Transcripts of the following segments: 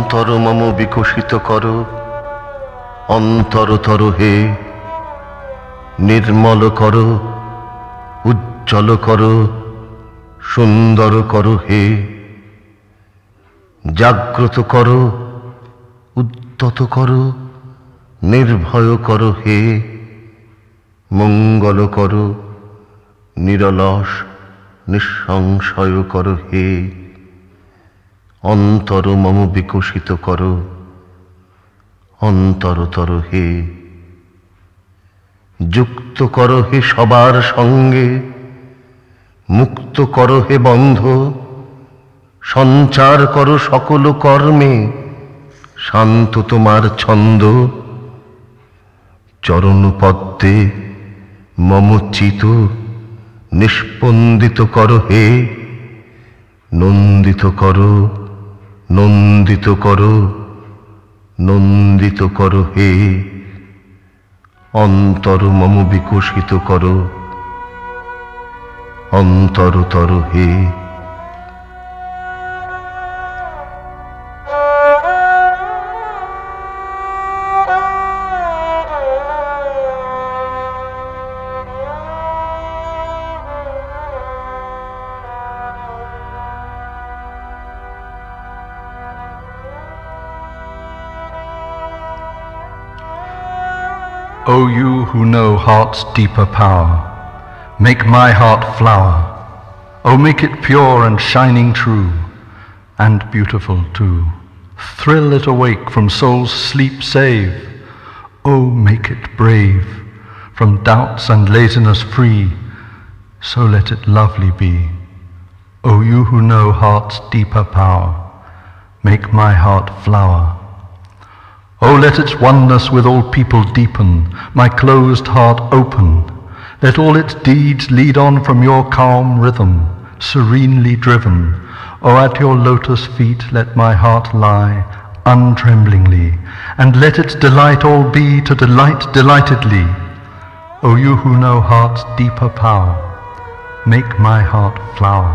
অন্তর মম বিকশিত করো, অন্তরতর হে, নির্মল করো, উজ্জ্বল করো, সুন্দর করো হে, জাগ্রত করো, উদ্যত করো, নির্ভয় করো হে, মঙ্গল করো, নিরলস নিঃসংশয় করো হে, অন্তর মম বিকশিত করো, অন্তরতর হে, যুক্ত করো হে সবার সঙ্গে, মুক্ত করো হে বন্ধ, সঞ্চার করো সকল কর্মে, শান্ত তোমার ছন্দ, চরণ পদ্মে মম চিত নিষ্পন্দিত করো হে, নন্দিত করো, নন্দিত করো, নন্দিত করো হে, অন্তর মম বিকশিত করো, অন্তরতর হে। O you who know heart's deeper power, make my heart flower. O make it pure and shining true, and beautiful too. Thrill it awake from soul's sleep save. O make it brave, from doubts and laziness free, so let it lovely be. O you who know heart's deeper power, make my heart flower. Oh, let its oneness with all people deepen, my closed heart open. Let all its deeds lead on from your calm rhythm, serenely driven. Oh, at your lotus feet let my heart lie, untremblingly, and let its delight all be to delight delightedly. Oh, you who know heart's deeper power, make my heart flower.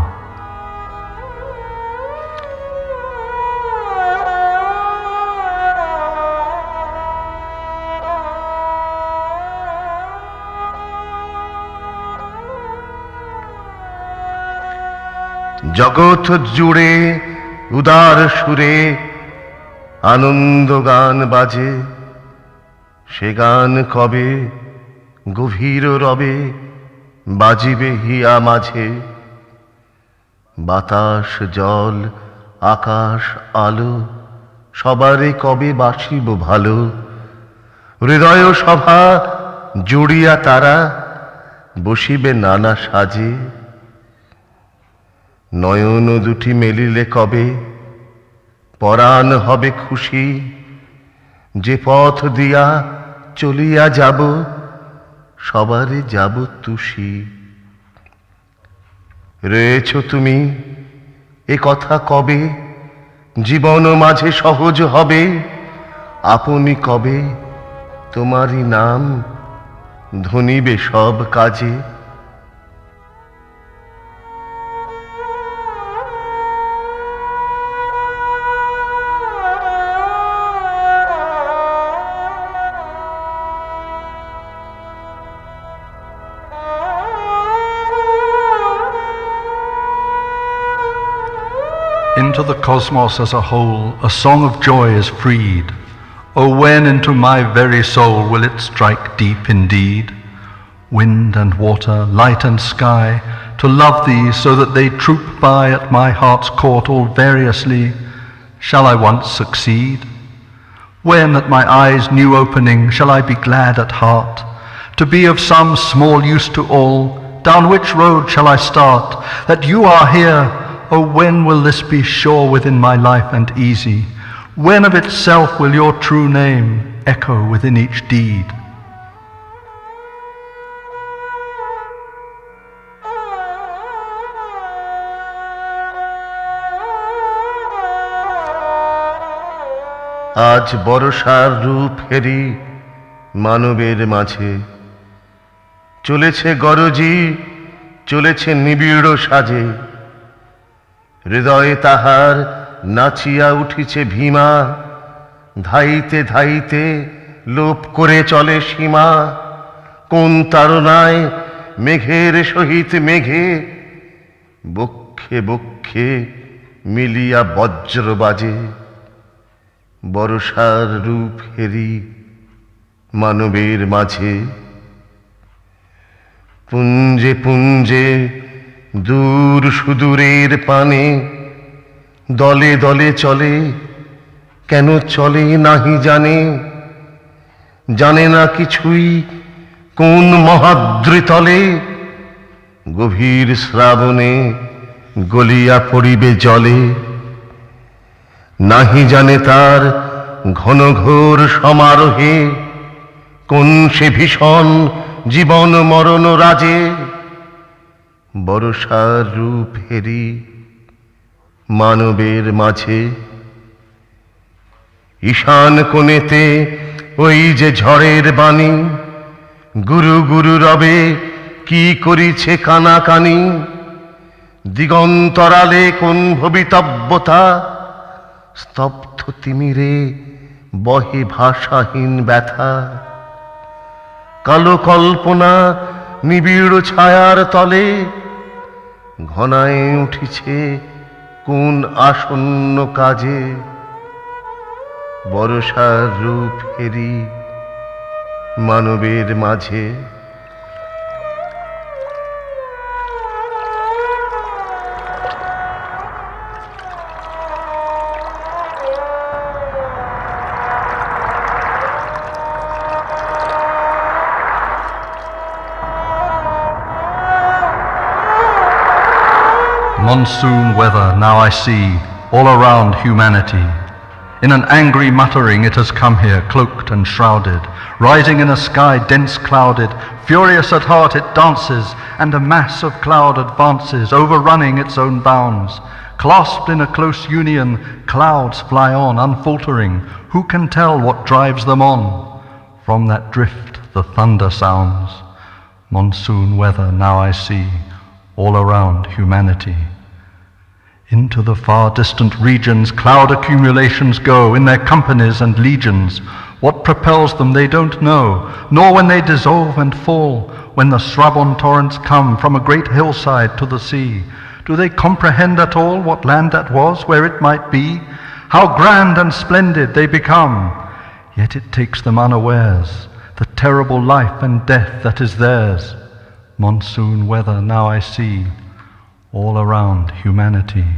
জগৎ জুড়ে উদার সুরে আনন্দ গান বাজে, সে গান কবে গভীর রবে বাজিবে হিয়া মাঝে। বাতাস জল আকাশ আলো সবারে কবে বাসিব ভালো, হৃদয় সভা জুড়িয়া তারা বসিবে নানা সাজে। নয়ন দুটি মেলিলে কবে পরাণ হবে খুশি, যে পথ দিয়া চলিয়া যাব সবারে যাব তুষি। রয়েছ তুমি এ কথা কবে জীবন মাঝে সহজ হবে, আপনি কবে তোমারই নাম ধ্বনিবে সব কাজে। Into the cosmos as a whole, a song of joy is freed. Oh, when into my very soul will it strike deep indeed? Wind and water, light and sky, to love thee so that they troop by at my heart's court all variously, shall I once succeed? When at my eyes' new opening shall I be glad at heart, to be of some small use to all? Down which road shall I start? That you are here, oh, when will this be sure within my life and easy? When of itself will your true name echo within each deed? আজ বর্ষার রূপ হেরি মানবের মাঝে, চলেছে গরজি চলেছে নিবিড় সাজে। হৃদয়ে তাহার নাচিয়া উঠিছে ভীমা, ধাইতে ধাইতে লোপ করে চলে সীমা। কোন তাড়নায় মেঘের সহিত মেঘে, বক্ষে বক্ষে মিলিয়া বজ্র বাজে। বর্ষার রূপ হেরি মানবের মাঝে, পুঞ্জে পুঞ্জে দূর সুদূরের পানে, দলে দলে চলে, কেন চলে নাহি জানে। জানে না কিছুই কোন মহাদ্রিতলে, গভীর শ্রাবণে গলিয়া পড়িবে জলে। নাহি জানে তার ঘন ঘোর সমারোহে, কোন সে ভীষণ জীবন মরণ রাজে। বর্ষার রূপ হেরি মানবের মাঝে, ঈশান কোণেতে ওই যে ঝড়ের বাণী, গুরু গুরু রবে কি করিছে কানাকানি। দিগন্তরালে কোন ভবিতব্যতা, স্তব্ধ তিমিরে বহে ভাষাহীন ব্যথা। কালো কল্পনা নিবিড় ছায়ার তলে, ঘনায় উঠিছে কোন আসন্ন কাজে। বর্ষার রূপ হেরি মানবের মাঝে। Monsoon weather now I see all around humanity. In an angry muttering it has come here, cloaked and shrouded. Rising in a sky dense clouded, furious at heart it dances, and a mass of cloud advances, overrunning its own bounds. Clasped in a close union, clouds fly on, unfaltering. Who can tell what drives them on? From that drift the thunder sounds. Monsoon weather now I see all around humanity. Into the far distant regions cloud accumulations go in their companies and legions. What propels them they don't know, nor when they dissolve and fall, when the Srabon torrents come from a great hillside to the sea. Do they comprehend at all what land that was, where it might be? How grand and splendid they become! Yet it takes them unawares, the terrible life and death that is theirs. Monsoon weather now I see all around humanity.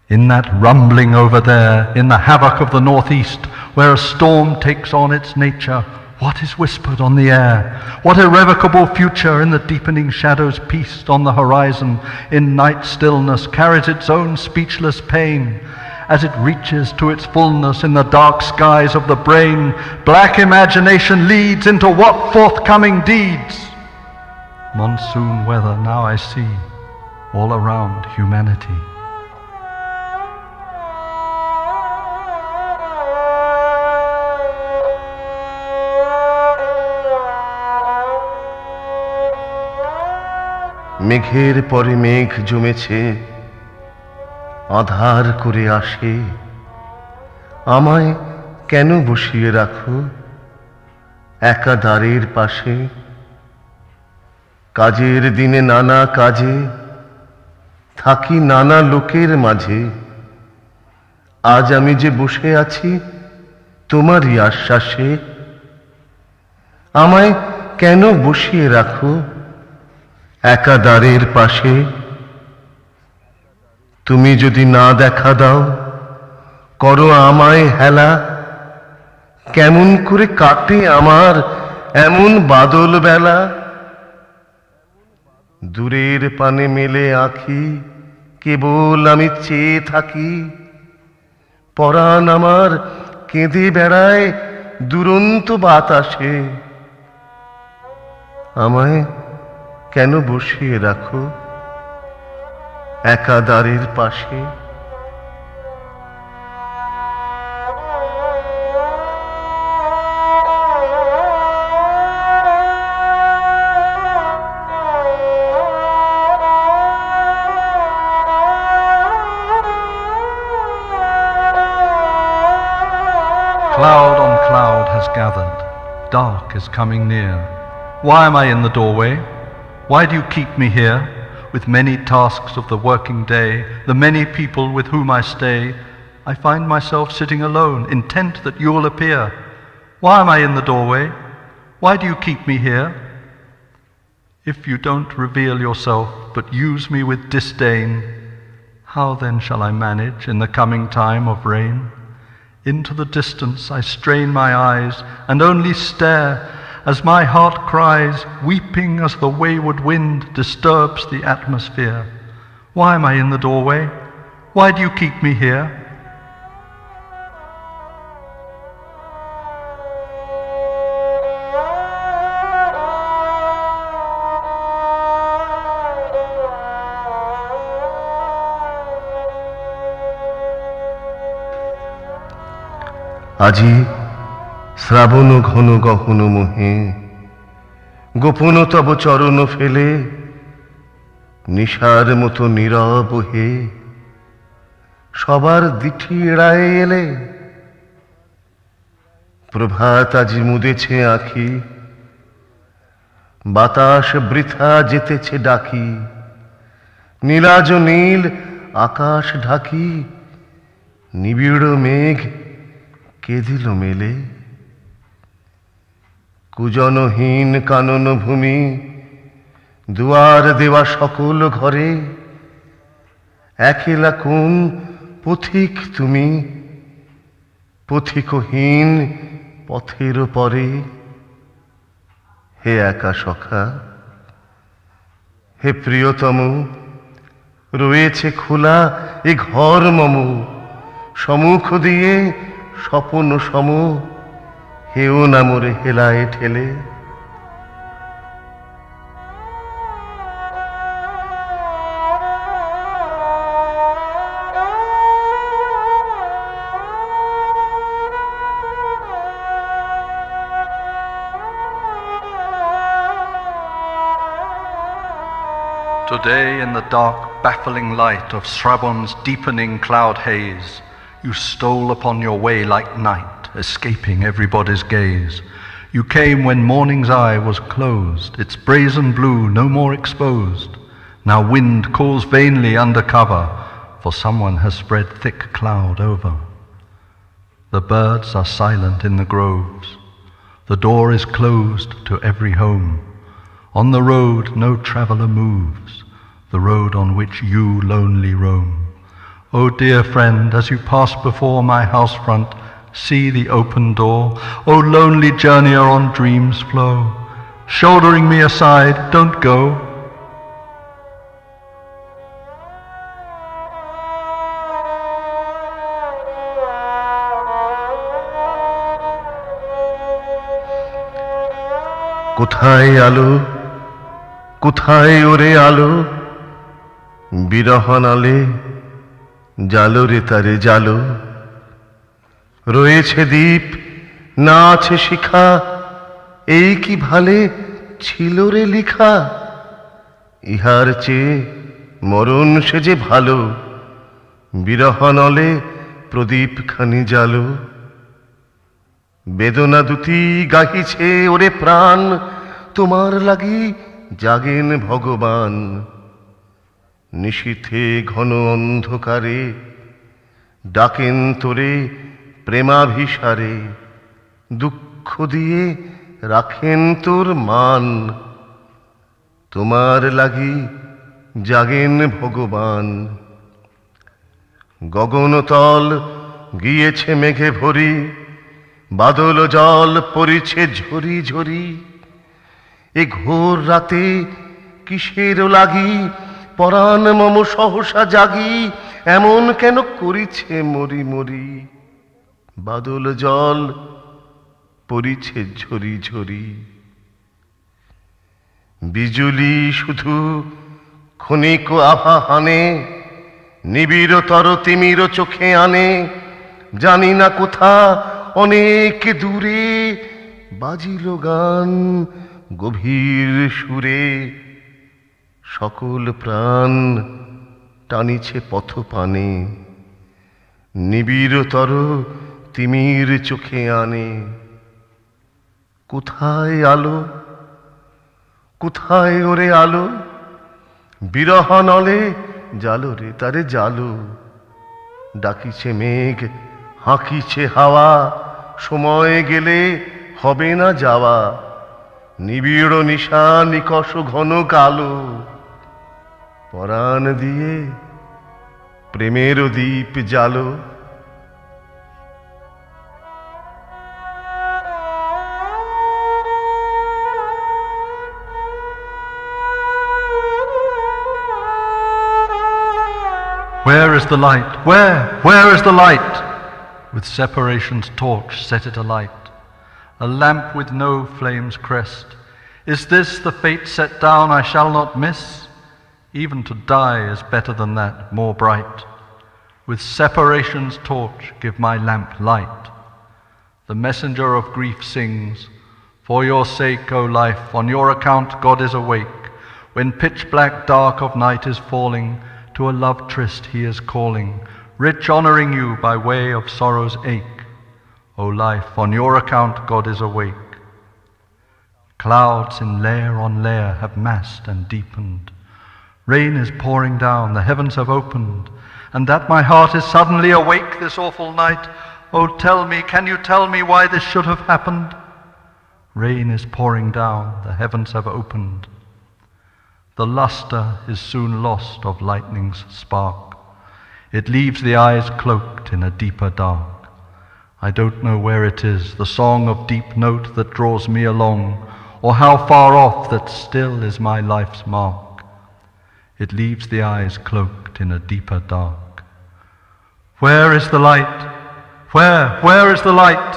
In that rumbling over there, in the havoc of the northeast, where a storm takes on its nature, what is whispered on the air? What irrevocable future in the deepening shadows pieced on the horizon in night stillness carries its own speechless pain? As it reaches to its fullness in the dark skies of the brain, black imagination leads into what forthcoming deeds? Monsoon weather now I see all around humanity. মেঘের পরে মেঘ জমেছে, আধার করে আসে। আমায় কেন বসিয়ে রাখো একা দ্বারের পাশে? কাজের দিনে নানা কাজে থাকি নানা লোকের মাঝে। আজ আমি যে বসে আছি তোমারই আশ্বাসে। আমায় কেন বসিয়ে রাখো একা দ্বারের পাশে? তুমি যদি না দেখা দাও, করো আমায় হেলা। কেমন করে কাটে আমার এমন বাদল বেলা? দূরের পানে মেলে আঁখি, কেবল আমি চেয়ে থাকি। পরাণ আমার কেঁদে বেড়ায় দুরন্ত বাতাসে। আমায় কেন বসিয়ে রাখো একা দ্বারের পাশে? Cloud on cloud has gathered, dark is coming near. Why am I in the doorway? Why do you keep me here? With many tasks of the working day, the many people with whom I stay, I find myself sitting alone, intent that you'll appear. Why am I in the doorway? Why do you keep me here? If you don't reveal yourself, but use me with disdain, how then shall I manage in the coming time of rain? Into the distance I strain my eyes and only stare as my heart cries, weeping as the wayward wind disturbs the atmosphere. Why am I in the doorway? Why do you keep me here? আজি শ্রাবণ ঘন গহন মোহে গোপন তব চরণ ফেলে নিশার মতো নীরব হে সবার দিঠি এড়ায়ে এলে প্রভাত আজি মুদেছে আঁখি বাতাস বৃথা যেতেছে ডাকি নীলাজ নীল আকাশ ঢাকি নিবিড় মেঘ কে দিল মেলে কুজনহীন কানন ভূমি দুয়ার দেওয়া সকল ঘরে একেলা কোন পথিক তুমি পথিকহীন পথের পরে হে একা সখা হে প্রিয়তম রয়েছে খোলা এ ঘর মম সম্মুখ দিয়ে স্বপন সম হেও না মোরে হেলায় ঠেলে Today in the dark, baffling light of Sravan's deepening cloud haze, you stole upon your way like night, escaping everybody's gaze. You came when morning's eye was closed, its brazen blue no more exposed. Now wind calls vainly under cover, for someone has spread thick cloud over. The birds are silent in the groves. The door is closed to every home. On the road no traveller moves, the road on which you lonely roam. Oh dear friend, as you pass before my house front, see the open door. Oh lonely journeyer on dreams flow, shouldering me aside, don't go. কোথায় আলো কোথায় ওরে আলো বিরহনালে জালো রে তারে জালো রয়েছে দ্বীপ না আছে শিখা এই কি ভালে ছিল রে লিখা ইহার চেয়ে মরণ সে যে ভালো বিরহনলে প্রদীপ খানি জালো বেদনা দুটি গাহিছে ওরে প্রাণ তোমার লাগি জাগেন ভগবান নিশীথে ঘন অন্ধকারে ডাকেন তোরে প্রেমাভিসারে দুঃখ দিয়ে রাখেন তোর মান তোমার লাগি জাগেন ভগবান গগনতল গিয়েছে মেঘে ভরি বাদল জল পড়িছে ঝরি ঝরি এ ঘোর রাতে কিসের লাগি পরাণ মম সহসা জাগি এমন কেন করিছে মরি মরি বাদল জল পড়িছে ঝরি ঝরি বিজুলি শুধু ক্ষণিক আভা হানে নিবিড়তর তিমির চোখে আনে জানি না কোথা অনেক দূরে বাজিল গান গভীর সুরে সকল প্রাণ টানিছে পথ পানে নিবিড়তর তিমির চোখে আনে। কোথায় আলো, কোথায় ওরে আলো, বিরহ নলে জালো রে তারে জালো। ডাকিছে মেঘ, হাঁকিছে হাওয়া, সময় গেলে হবে না যাওয়া। নিবিড় নিশা নিকষ ঘন কালো, পরাণ দিয়ে প্রেমের দীপ জালো। Where is the light? Where is the light? With separation's torch set it alight. A lamp with no flame's crest. Is this the fate set down I shall not miss? Even to die is better than that, more bright. With separation's torch give my lamp light. The messenger of grief sings, for your sake, O life, on your account God is awake. When pitch black dark of night is falling, to a love tryst he is calling, rich honouring you by way of sorrow's ache. O life, on your account God is awake. Clouds in layer on layer have massed and deepened. Rain is pouring down, the heavens have opened, and that my heart is suddenly awake this awful night. Oh, tell me, can you tell me why this should have happened? Rain is pouring down, the heavens have opened. The lustre is soon lost of lightning's spark. It leaves the eyes cloaked in a deeper dark. I don't know where it is, the song of deep note that draws me along, or how far off that still is my life's mark. It leaves the eyes cloaked in a deeper dark. Where is the light? Where is the light?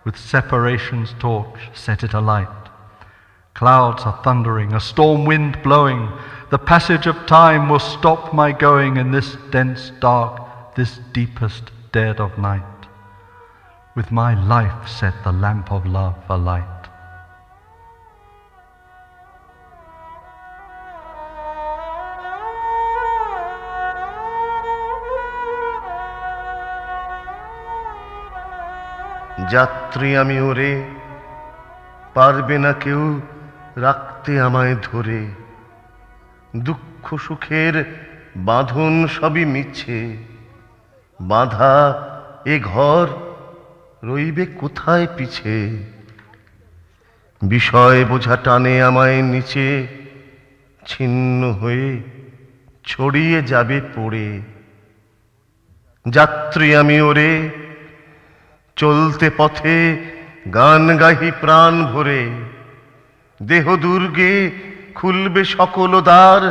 With separation's torch set it alight. Clouds are thundering, a storm wind blowing. The passage of time will stop my going in this dense dark, this deepest dead of night. With my life set the lamp of love alight. যাত্রী আমি ওরে, পারবে না কেউ রাখতে আমায় ধরে। দুঃখ সুখের বাঁধন সবই মিছে, বাঁধা এ ঘর রইবে কোথায় পিছে। বিষয় বোঝা টানে আমায় নিচে, ছিন্ন হয়ে ছড়িয়ে যাবে পড়ে। যাত্রী আমি ওরে, চলতে পথে গান গাহি প্রাণ ভরে। দেহ দুর্গে খুলবে সকল দ্বার,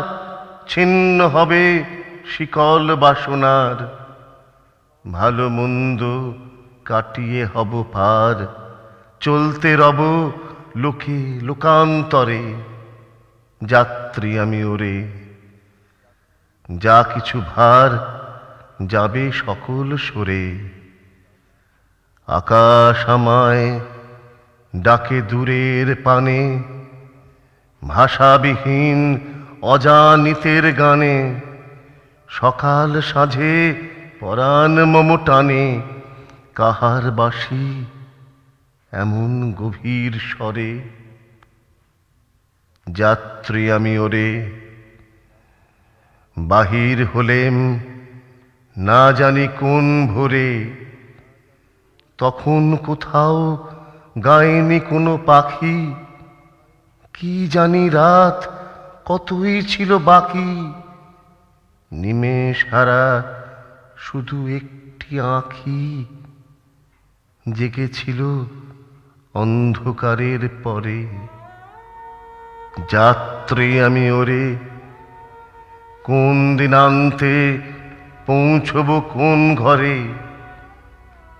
ছিন্ন হবে শিকল বাসনার। ভালো মন্দ কাটিয়ে হব পার, চলতে রব লোকে লোকান্তরে। যাত্রী আমি ওরে, যা কিছু ভার যাবে সকল সরে। আকাশ আমায় ডাকে দূরের পানে, ভাষাবিহীন অজানিতের গানে। সকাল সাঁঝে পরাণ মম টানে, কাহার বাঁশি এমন গভীর স্বরে। যাত্রী আমি ওরে, বাহির হলেম না জানি কোন ভোরে। তখন কোথাও গায়নি কোনো পাখি, কি জানি রাত কতই ছিল বাকি। নিমেষ হারা শুধু একটি আঁখি, জেগেছিল অন্ধকারের পরে। যাত্রী আমি ওরে, কোন দিনান্তে পৌঁছব কোন ঘরে।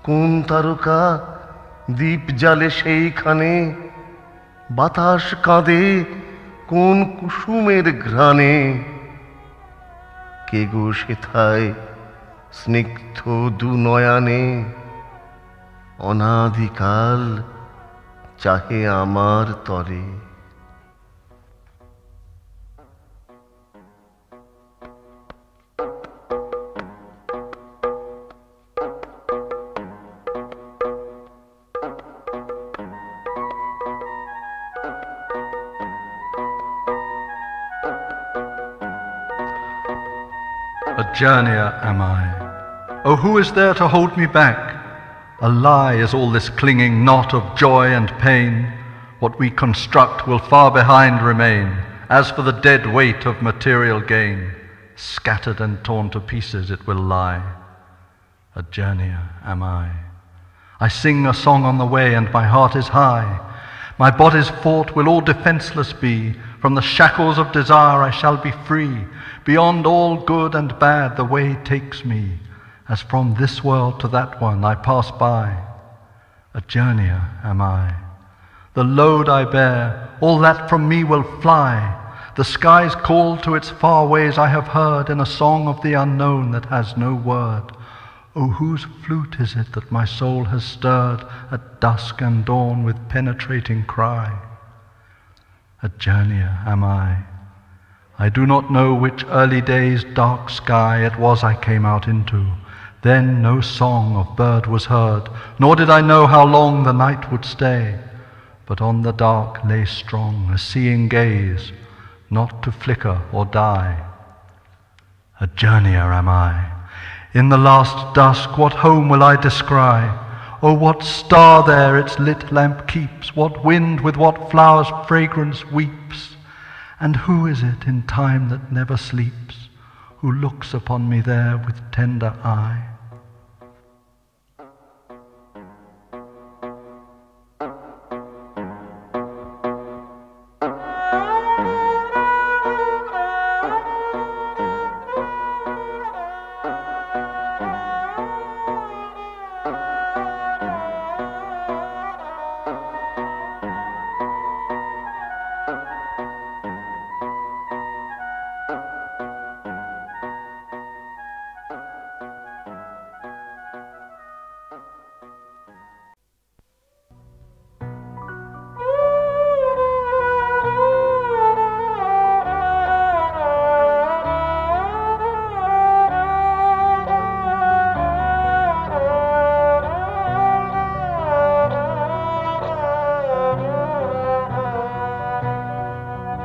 কোন তারকা দীপ জ্বালে সেইখানে, বাতাস কাঁদে কোন কুসুমের ঘ্রাণে। কে গো সেথায় স্নিগ্ধ দু নয়ানে, অনাদিকাল চাহে আমার তরে। journeyer am I. Oh, who is there to hold me back? A lie is all this clinging knot of joy and pain. What we construct will far behind remain. As for the dead weight of material gain, scattered and torn to pieces it will lie. A journeyer am I. I sing a song on the way, and my heart is high. My body's fort will all defenseless be. From the shackles of desire I shall be free. Beyond all good and bad the way takes me. As from this world to that one I pass by. A journeyer am I. The load I bear, all that from me will fly. The sky's call to its far ways I have heard in a song of the unknown that has no word. Oh, whose flute is it that my soul has stirred at dusk and dawn with penetrating cry? A journeyer am I. I do not know which early day's dark sky it was I came out into. Then no song of bird was heard, nor did I know how long the night would stay. But on the dark lay strong a seeing gaze, not to flicker or die. A journeyer am I. In the last dusk, what home will I descry? Oh, what star there its lit lamp keeps? What wind with what flower's fragrance weeps? And who is it in time that never sleeps, who looks upon me there with tender eye?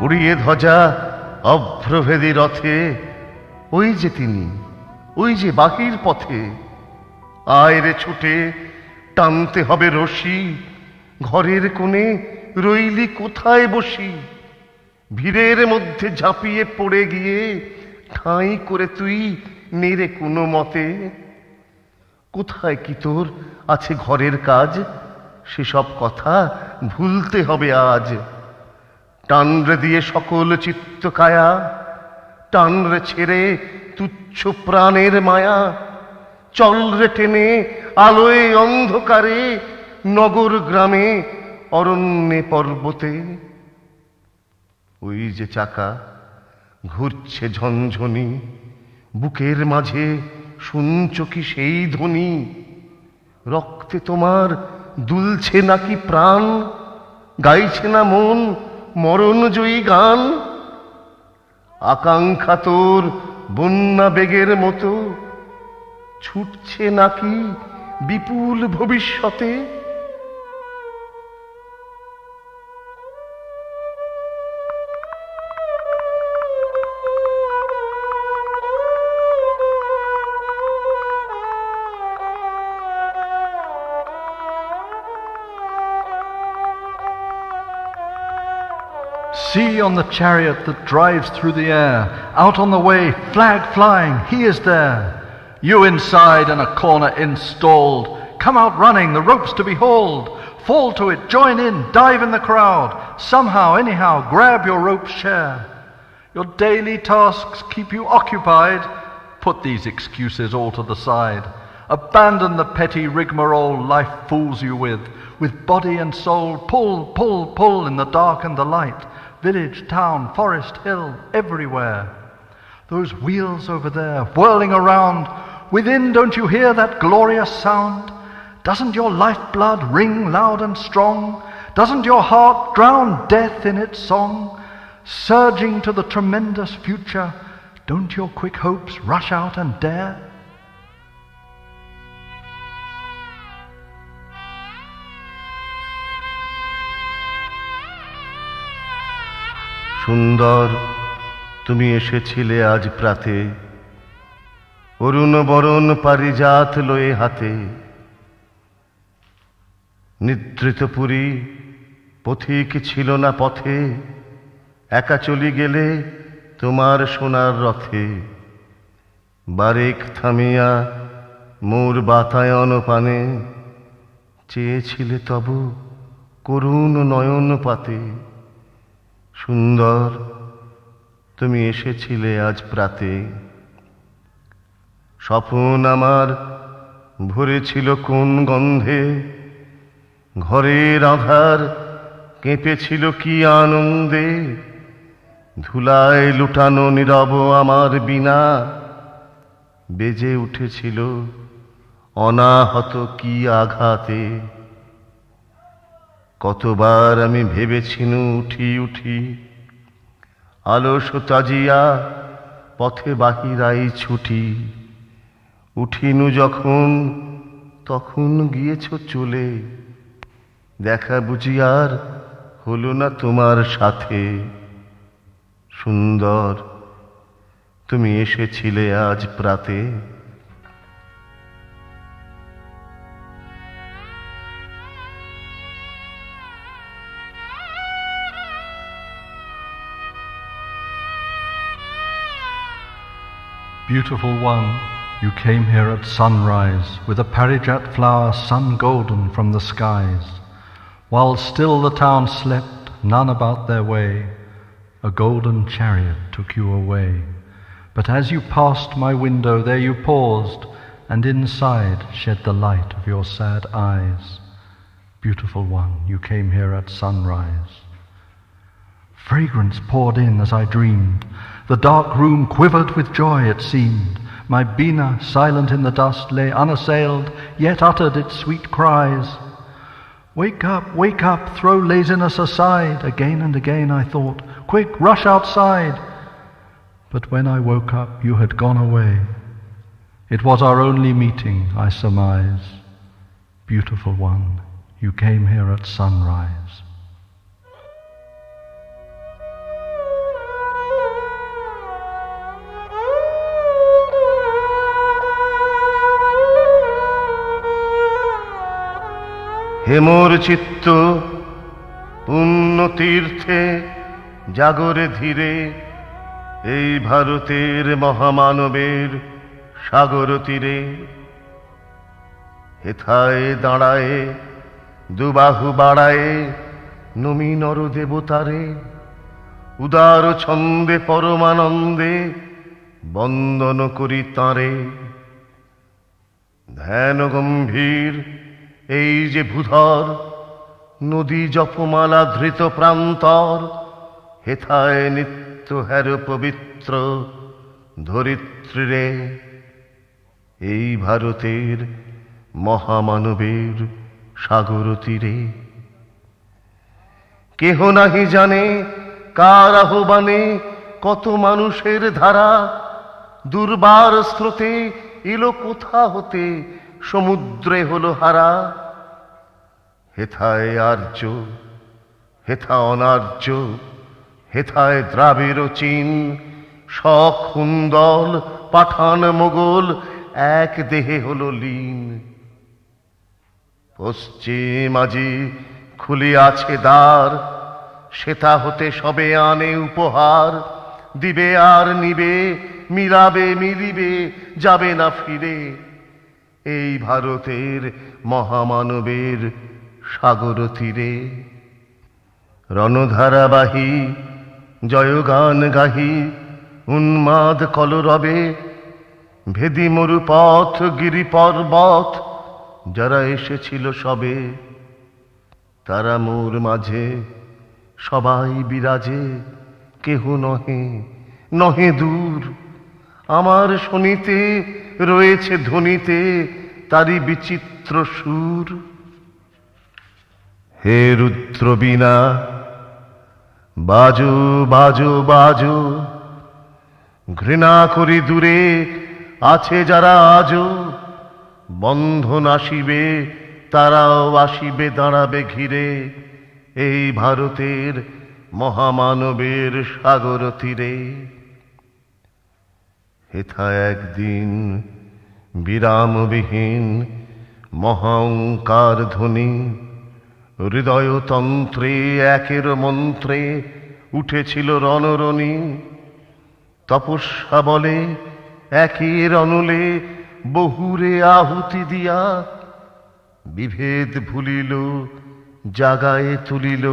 উড়িয়ে ধ্বজা অভ্রভেদী রথে, ওই যে তিনি, ওই যে বাহির পথে। আয় রে ছুটে, টানতে হবে রশি, ঘরের কোণে রইলি কোথায় বসি? ভিড়ের মধ্যে ঝাঁপিয়ে পড়ে গিয়ে ঠাঁই করে তুই নেড়ে কোনো মতে। কোথায় কি তোর আছে ঘরের কাজ? সেসব কথা ভুলতে হবে আজ। টানরে দিয়ে সকল চিত্ত কায়া, টানরে ছেড়ে তুচ্ছ প্রাণের মায়া। চলরে টেনে আলোয় অন্ধকারে, নগর গ্রামে অরণ্যে পর্বতে। ওই যে চাকা ঘুরছে ঝনঝনি, বুকের মাঝে শুনছ কি সেই ধ্বনি? রক্তে তোমার দুলছে নাকি প্রাণ? গাইছে না মন মরণজয়ী গান? আকাঙ্ক্ষা তোর বন্যা বেগের মতো ছুটছে নাকি বিপুল ভবিষ্যতে? See on the chariot that drives through the air, out on the way, flag flying, he is there. You inside in a corner installed, come out running, the ropes to be hauled. Fall to it, join in, dive in the crowd. Somehow, anyhow, grab your rope's share. Your daily tasks keep you occupied. Put these excuses all to the side. Abandon the petty rigmarole life fools you with. With body and soul, pull, pull, pull in the dark and the light. Village, town, forest, hill, everywhere. Those wheels over there, whirling around. Within, don't you hear that glorious sound? Doesn't your lifeblood ring loud and strong? Doesn't your heart drown death in its song? Surging to the tremendous future, don't your quick hopes rush out and dare? সুন্দর তুমি এসেছিলে আজ প্রাতে, অরুণ বরণ পারিজাত লয়ে হাতে, নিদ্রিত পুরী পথিক ছিল না পথে, একা চলি গেলে তোমার সোনার রথে। বারেক থামিয়া মোর বাতায়ন পানে, চেয়েছিলে তব করুণ নয়ন পাতে। সুন্দর তুমি এসেছিলে আজ প্রাতে, স্বপন আমার ভরেছিল কোন গন্ধে, ঘরের আধার কেঁপেছিল কি আনন্দে। ধুলায় লুটানো নীরব আমার বিনা, বেজে উঠেছিল অনাহত কি আঘাতে। কতবার আমি ভেবেছিনু উঠি উঠি, আলস তাজিয়া পথে বাহিরাই ছুটি। উঠিনু যখন তখন গিয়েছ চলে, দেখা বুঝি আর হলো না তোমার সাথে। সুন্দর তুমি এসেছিলে আজ প্রাতে। Beautiful one, you came here at sunrise with a parijat flower sun golden from the skies. While still the town slept, none about their way, a golden chariot took you away. But as you passed my window, there you paused, and inside shed the light of your sad eyes. Beautiful one, you came here at sunrise. Fragrance poured in as I dreamed. The dark room quivered with joy, it seemed. My Bina, silent in the dust, lay unassailed, yet uttered its sweet cries. Wake up, throw laziness aside. Again and again I thought, quick, rush outside. But when I woke up, you had gone away. It was our only meeting, I surmise. Beautiful one, you came here at sunrise. হেমোর চিত্ত পুণ্য তীর্থে জাগরে ধীরে, এই ভারতের মহামানবের সাগর তীরে। হেথায় দাঁড়ায়ে দুবাহু বাড়ায়ে নমি নর দেবতারে, উদার ছন্দে পরমানন্দে বন্দন করি তাঁরে। ধ্যান গম্ভীর এই যে ভূধর, নদী জপমালা ধৃত প্রান্তর। হেথায় নিত্য হের পবিত্র ধরিত্রীরে, এই ভারতের মহামানবের সাগর তীরে। কেহ নাহি জানে কার আহ্বানে কত মানুষের ধারা, দুর্বার স্রোতে এলো কোথা হতে সমুদ্রে হলো হারা। হেথায় আর্য, হেথা অনার্য, হেথায় দ্রাবিড় চীন, শক হুন্দল পাঠান মোগল এক দেহে হলো লীন। পশ্চিম আজি খুলিয়াছে দ্বার, সেথা হতে সবে আনে উপহার। দিবে আর নিবে, মিলাবে মিলিবে, যাবে না ফিরে, এই ভারতের মহামানবের সাগর তীরে। রণধারাবাহী জয়গান গাহি উন্মাদ কলরবে, ভেদি মরু পথ গিরি পর্বত, যারা এসেছিল সবে তারা মোর মাঝে সবাই বিরাজে। কেহ নহে নহে দূর, আমার শনিতে রয়েছে ধ্বনিতে তারি বিচিত্র সুর। হে রুদ্র বীণা বাজো বাজো বাজো, ঘৃণা করি দূরে আছে যারা আজো। বন্ধন আসিবে তারাও আসিবে, দাঁড়াবে ঘিরে এই ভারতের মহামানবের সাগর তীরে। হেথা একদিন বিরামবিহীন মহাঙ্কার ধ্বনি, হৃদয়তন্ত্রে একের মন্ত্রে উঠেছিল রণরণী। তপস্যা বলে একের অনলে বহুরে আহুতি দিয়া, বিভেদ ভুলিল জাগায় তুলিল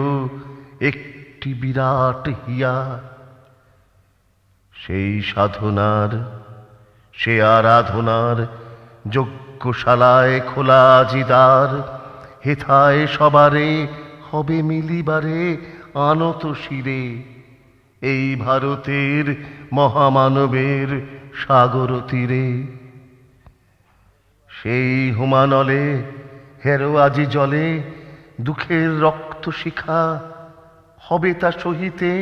একটি বিরাট হিয়া। সেই সাধনার সে আরাধনার যজ্ঞশালায় খোলা জিদার, হেথায় সবারে হবে মিলিবারে আনত শিরে। এই ভারতের মহামানবের সাগর তীরে, সেই হুমানলে হেরো আজি জলে দুঃখের রক্ত শিখা। হবে তা সহিতে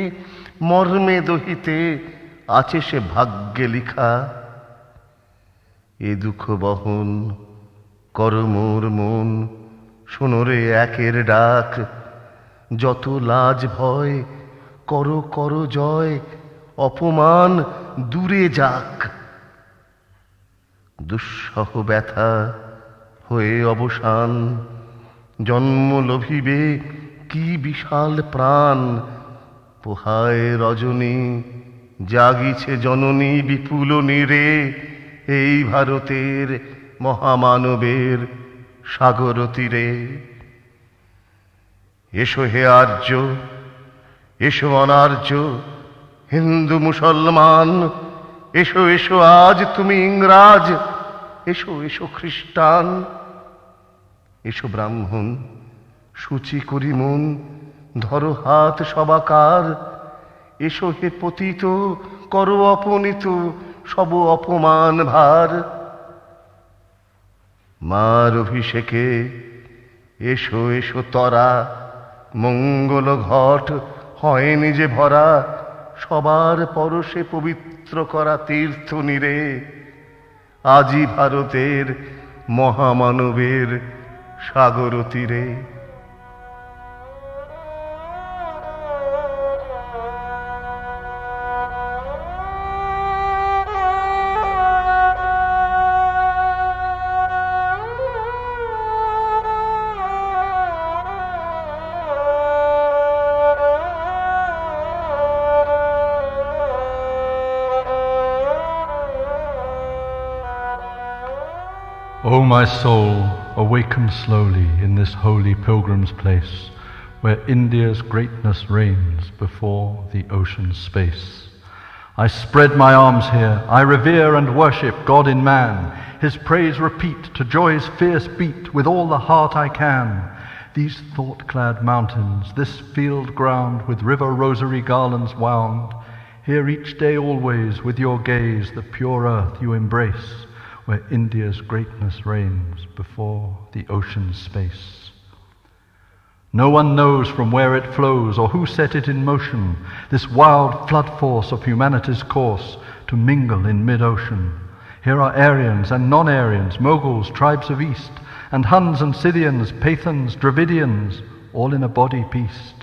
মর্মে দহিতে আছে সে ভাগ্যে লিখা। এ দুঃখ বহন কর মোর মন, শোনরে একের ডাক। যত লাজ ভয় করো করো জয়, অপমান দূরে যাক। দুঃসহ ব্যথা হয়ে অবসান, জন্ম লভিবে কি বিশাল প্রাণ। পোহায় রজনী জাগিছে জননী বিপুল নীরে, এই ভারতের মহামানবের সাগর তীরে। এসো হে আর্য, এসো অনার্য, হিন্দু মুসলমান, এসো এসো আজ তুমি ইংরাজ, এসো এসো খ্রিস্টান। এসো ব্রাহ্মণ সূচি করি মন, ধরো হাত সবাকার। এসো হে পতিত করো অপনীত সব অপমান ভার। মার অভিষেকে এসো এসো তরা, মঙ্গল ঘট হয়নি যে ভরা। সবার পরশে পবিত্র করা তীর্থ নীরে, আজি ভারতের মহামানবের সাগর তীরে। O my soul, awaken slowly in this holy pilgrim's place, where India's greatness reigns before the ocean's space. I spread my arms here, I revere and worship God in man, his praise repeat to joy's fierce beat with all the heart I can. These thought-clad mountains, this field ground with river rosary garlands wound, here each day always with your gaze the pure earth you embrace, where India's greatness reigns before the ocean's space. No one knows from where it flows or who set it in motion, this wild flood force of humanity's course to mingle in mid-ocean. Here are Aryans and non-Aryans, Moguls, tribes of East, and Huns and Scythians, Pathans, Dravidians, all in a body pieced.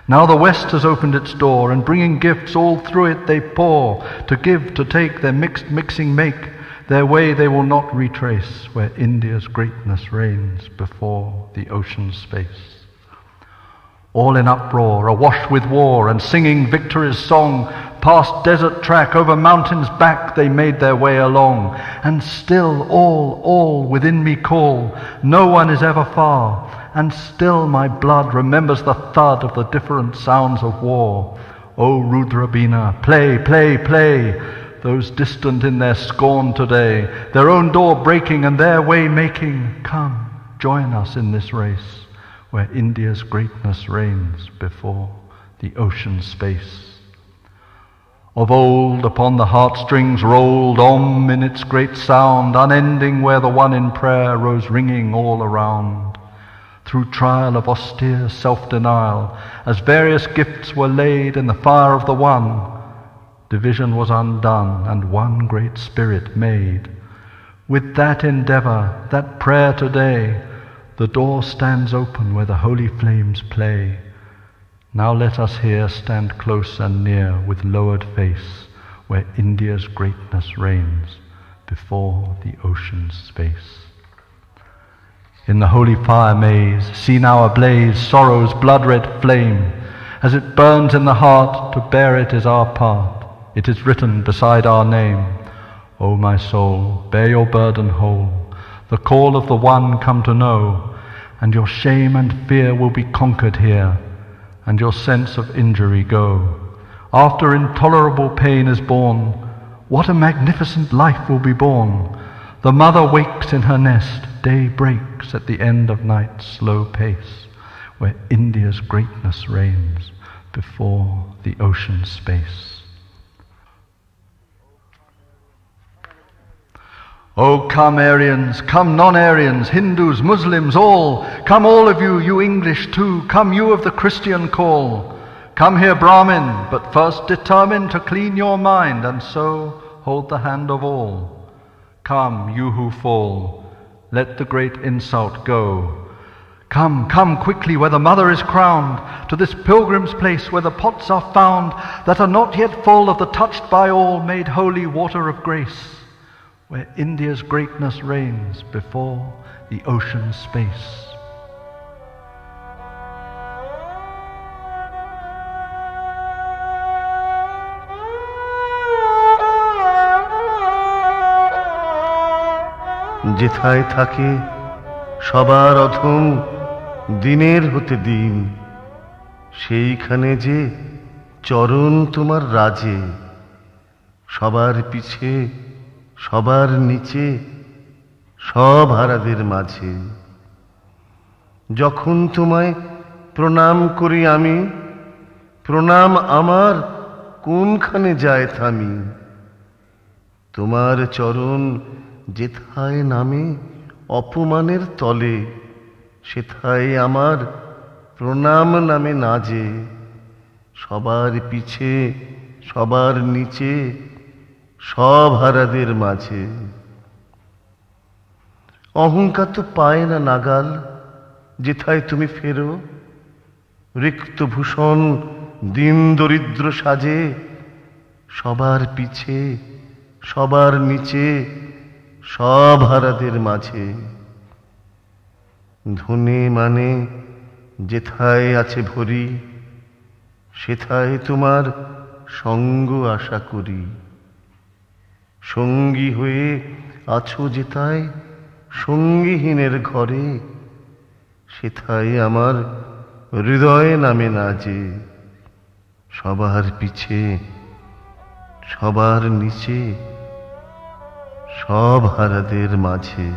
Now the West has opened its door, and bringing gifts all through it they pour, to give, to take, their mixed mixing make. Their way they will not retrace, where India's greatness reigns before the ocean's space. All in uproar, awash with war, and singing victory's song, past desert track, over mountains back they made their way along. And still all within me call, no one is ever far, and still my blood remembers the thud of the different sounds of war. O Rudrabina, play, play, play, those distant in their scorn today, their own door breaking and their way making. Come, join us in this race, where India's greatness reigns before the ocean's space. Of old upon the heartstrings rolled Om in its great sound, unending where the one in prayer rose ringing all around. Through trial of austere self-denial, as various gifts were laid in the fire of the one, division was undone and one great spirit made. With that endeavor, that prayer today, the door stands open where the holy flames play. Now let us here stand close and near with lowered face, where India's greatness reigns before the ocean's space. In the holy fire maze, see now ablaze sorrow's blood-red flame. As it burns in the heart, to bear it is our part. It is written beside our name. O my soul, bear your burden whole, the call of the one come to know, and your shame and fear will be conquered here, and your sense of injury go. After intolerable pain is borne, what a magnificent life will be born. The mother wakes in her nest, day breaks at the end of night's slow pace, where India's greatness reigns before the ocean's space. Oh, come Aryans, come non-Aryans, Hindus, Muslims, all. Come all of you, you English too, come you of the Christian call. Come here Brahmin, but first determine to clean your mind, and so hold the hand of all. Come, you who fall, let the great insult go. Come, come quickly where the mother is crowned, to this pilgrim's place where the pots are found that are not yet full of the touched by all made holy water of grace, where India's greatness reigns before the ocean's space. যেথায় থাকে সবার অধম দিনের হতে দিন, সেইখানে যে চরণ তোমার রাজে, সবার পিছে সবার নিচে সব হারাদের মাঝে। যখন তোমায় প্রণাম করি আমি, প্রণাম আমার কোনখানে যায় থামি। তোমার চরণ যেথায় নামে অপমানের তলে, সেথায় আমার প্রণাম নামে নাজে। সবার পিছে সবার নিচে সব হারাদের মাঝে। অহংকার তো পায় না নাগাল যেথায় তুমি ফেরো, রিক্ত ভূষণ দিন দরিদ্র সাজে। সবার পিছে সবার নিচে সব হারাদের মাঝে। ধনে মানে যেথায় আছে ভরি, সেথায় তোমার সঙ্গ আশা করি। সঙ্গী হয়ে আছো যেথায় সঙ্গীহীনের ঘরে, সেথায় আমার হৃদয় নামে নাজে। সবার পিছে সবার নিচে সব হারাদের মাঝে।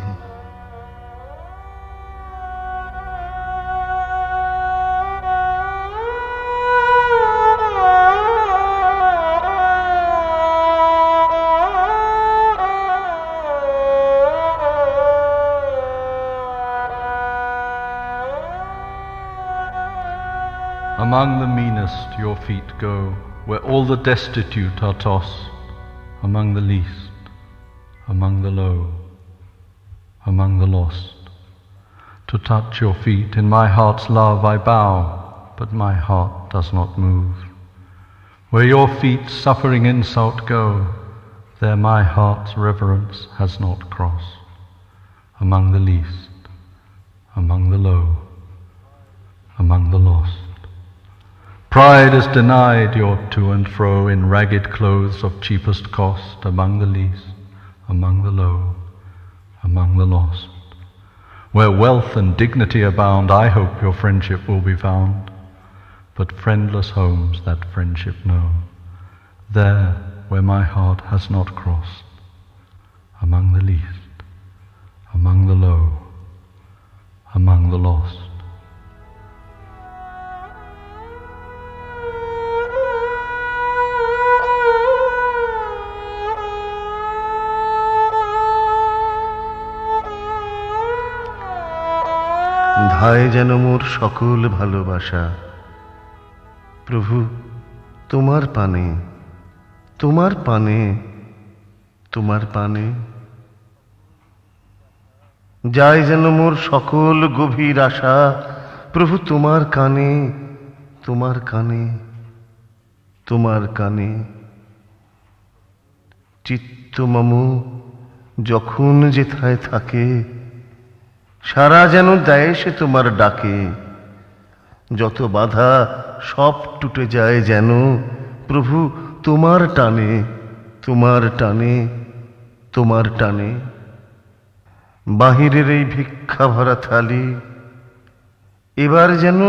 Among the meanest your feet go, where all the destitute are tossed, among the least, among the low, among the lost. To touch your feet in my heart's love I bow, but my heart does not move. Where your feet suffering insult go, there my heart's reverence has not crossed. Among the least, among the low, among the lost. Pride is denied your to and fro in ragged clothes of cheapest cost, among the least, among the low, among the lost. Where wealth and dignity abound, I hope your friendship will be found, but friendless homes that friendship know, there where my heart has not crossed, among the least, among the low, among the lost. ধায় যেন মোর সকল ভালোবাসা, প্রভু তোমার পানে, তোমার পানে, তোমার পানে। যায় যেন মোর সকল গভীর আশা, প্রভু তোমার কানে, তোমার কানে, তোমার কানে। চিত্ত মম যখন যেথায় থাকে, সারা যেন দেয় সে তোমার ডাকে। যত বাধা সব টুটে যায় যেন, প্রভু তোমার টানে, তোমার টানে, তোমার টানে। বাহিরের এই ভিক্ষা ভরা থালি এবার যেন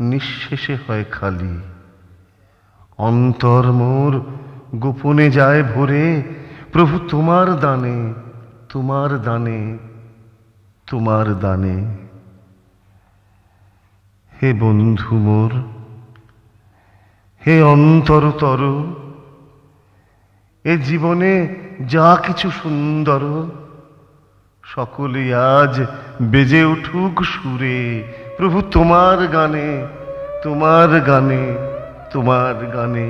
নিঃশেষে হয় খালি। অন্তর মোর গোপনে যায় ভরে, প্রভু তোমার দানে, তোমার দানে, তোমার দানে। হে বন্ধু মোর, হে অন্তরতর, এ জীবনে যা কিছু সুন্দর, সকলে আজ বেজে উঠুক সুরে, প্রভু তোমার গানে, তোমার গানে, তোমার গানে।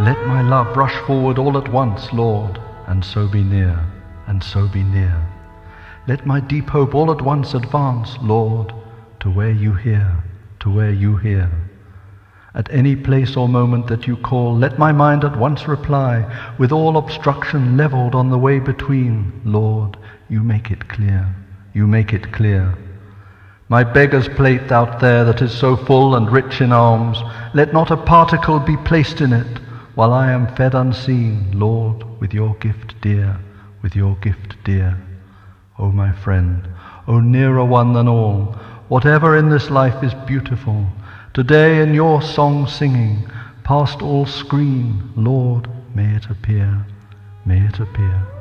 Let my love rush forward all at once, Lord, and so be near, and so be near. Let my deep hope all at once advance, Lord, to where you hear, to where you hear. At any place or moment that you call, let my mind at once reply, with all obstruction levelled on the way between. Lord, you make it clear, you make it clear. My beggar's plate out there that is so full and rich in alms, let not a particle be placed in it, while I am fed unseen, Lord, with your gift dear, with your gift dear. O my friend, O nearer one than all, whatever in this life is beautiful, today in your song singing, past all screen, Lord, may it appear, may it appear.